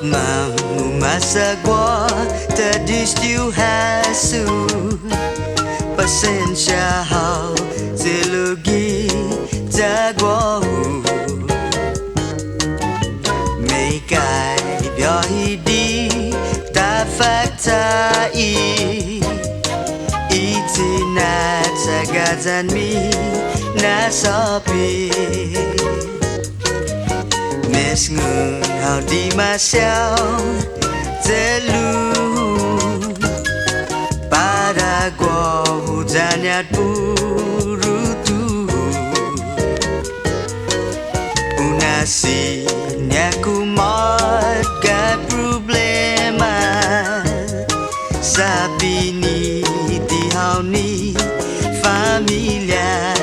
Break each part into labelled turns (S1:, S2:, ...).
S1: Mamu masagwa tadistiu hasu Pasensya hao zilugi jagwahu Meikai biohidi tafaktai Itinat sagazanmi nasopi Mes ngung hao di masyao Zelu Pada gua hujannya burutu Unasinya kumat ke problema Sapini di hao ni familia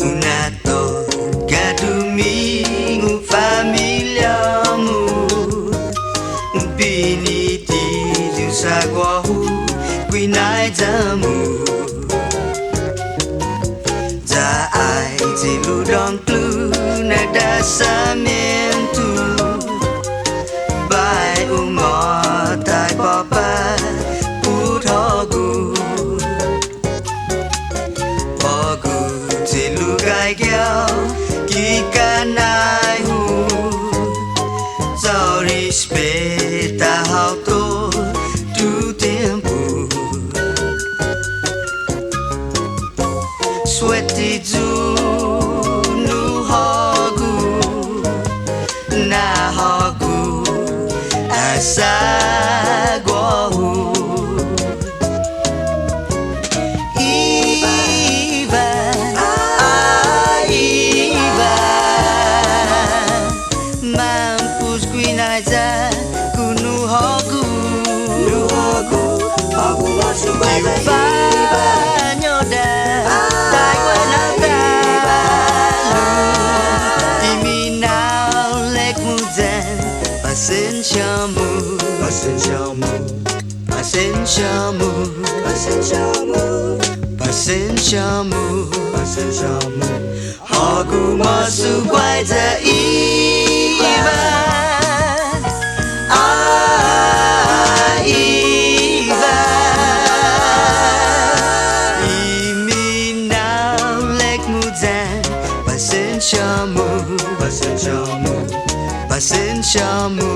S1: Unato gadumingu familiamu Pini tidu sagwahu Kuinai jamu Jaai zilu dong klu Nada samientu Bai umot tai papa Puthogu Gai kêu kỳ ca nai hu Sorry speta hao to tu tempo Sweaty ju nu hogu Na hogu asa gohu Pasensyamu Aku masuk wajah Ivan Ivan Iminau lek mudan Pasensyamu Pasensyamu